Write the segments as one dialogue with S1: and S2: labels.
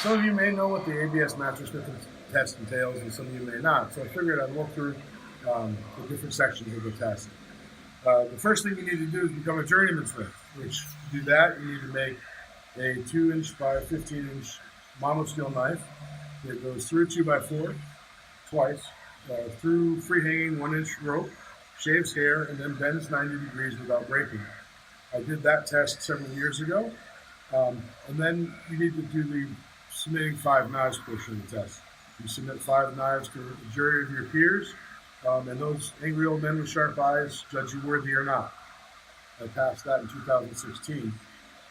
S1: Some of you may know what the ABS Mastersmith test entails, and some of you may not. So I figured I'd walk through the different sections of the test. The first thing you need to do is become a journeyman smith, which to do that, you need to make a 2-inch by 15-inch monosteel knife that goes through a 2x4 twice, through free-hanging 1-inch rope, shaves hair, and then bends 90 degrees without breaking. I did that test several years ago. And then you need to do the submitting 5 knives portion of the test. You submit 5 knives to a jury of your peers, and those angry old men with sharp eyes judge you worthy or not. I passed that in 2016.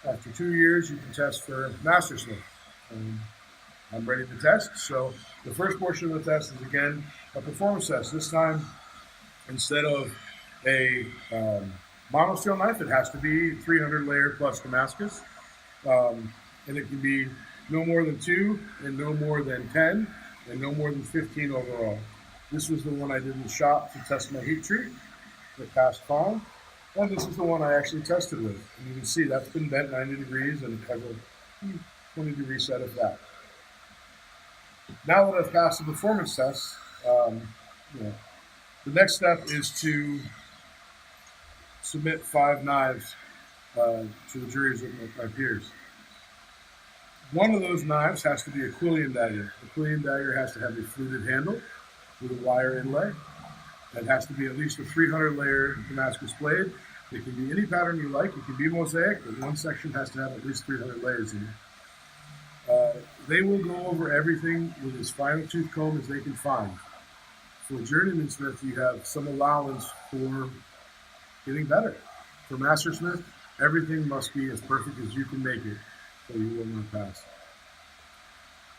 S1: After 2 years, you can test for Mastersmith. I'm ready to test. So the first portion of the test is, again, a performance test. This time, instead of a monosteel knife, it has to be 300 layer plus Damascus. And it can be no more than 2 and no more than 10 and no more than 15 overall. This was the one I did in the shop to test my heat treat. It passed fine. And this is the one I actually tested with. And you can see that's been bent 90 degrees and it has a 20-degree set of that. Now that I've passed the performance test, the next step is to submit 5 knives to the juries of my peers. One of those knives has to be a Quillian dagger. The Quillian dagger has to have a fluted handle with a wire inlay. It has to be at least a 300-layer Damascus blade. It can be any pattern you like. It can be mosaic, but one section has to have at least 300 layers in it. They will go over everything with as fine a tooth comb as they can find. For journeyman smith, you have some allowance for getting better. For mastersmith, everything must be as perfect as you can make it, so you will not pass.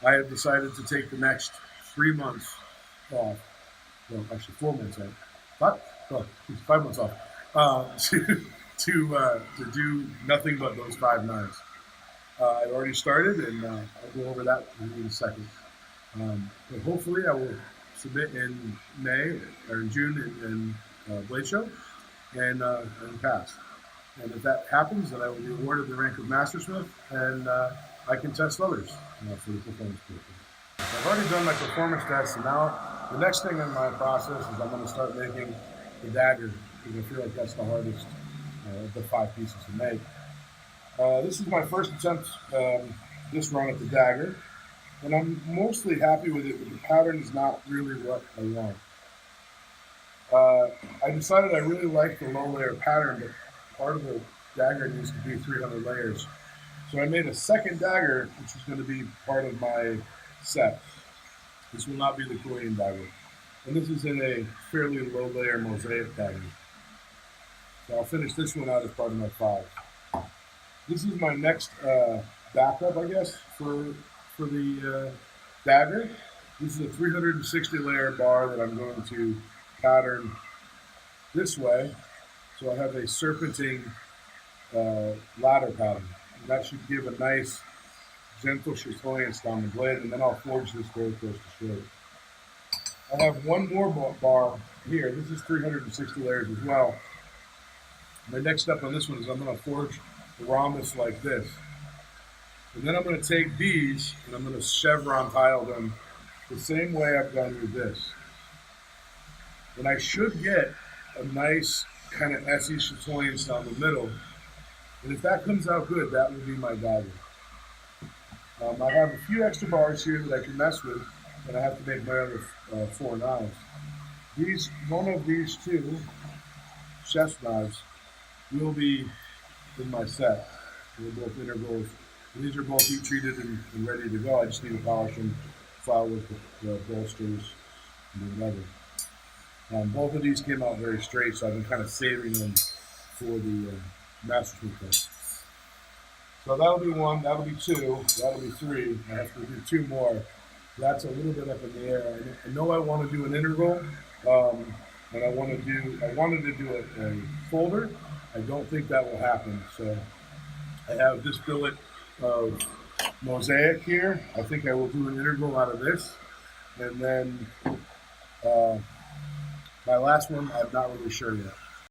S1: I have decided to take the next 3 months off. Well, actually 4 months off. 5 months off. To do nothing but those 5 knives. I've already started, and I'll go over that in a second. But hopefully, I will submit in May or in June in Blade Show and pass. And if that happens, then I will be awarded the rank of Mastersmith, and I can test others for the performance portion. I've already done my performance test, and now the next thing in my process is I'm going to start making the dagger, because I feel like that's the hardest of the 5 pieces to make. This is my first attempt this run at the dagger, and I'm mostly happy with it, but the pattern is not really what I want. I decided I really like the low layer pattern, but part of the dagger needs to be 300 layers. So I made a second dagger, which is going to be part of my set. This will not be the Quillian dagger. And this is in a fairly low layer mosaic pattern. So I'll finish this one out as part of my 5. This is my next backup, I guess, for the dagger. This is a 360 layer bar that I'm going to pattern this way. So I have a serpenting ladder pattern. And that should give a nice, gentle chatoyance down the blade, and then I'll forge this very close to straight. I have one more bar here. This is 360 layers as well. My next step on this one is I'm going to forge the rhombus like this. And then I'm going to take these and I'm going to chevron tile them the same way I've done with this. And I should get a nice kind of Essie chatoyance down the middle. And if that comes out good, that will be my dagger. I have a few extra bars here that I can mess with, and I have to make my other 4 knives. One of these 2 chef's knives will be in my set. They're both integrals. These are both heat treated and ready to go. I just need to polish them, file with the bolsters, and whatever. Both of these came out very straight, so I've been kind of saving them for the Mastersmith test. So that'll be 1, that'll be 2, that'll be 3. I have to do 2 more. That's a little bit up in the air. I know I want to do an integral, and I wanted to do a folder. I don't think that will happen. So I have this billet of mosaic here. I think I will do an integral out of this. And then my last one, I'm not really sure yet.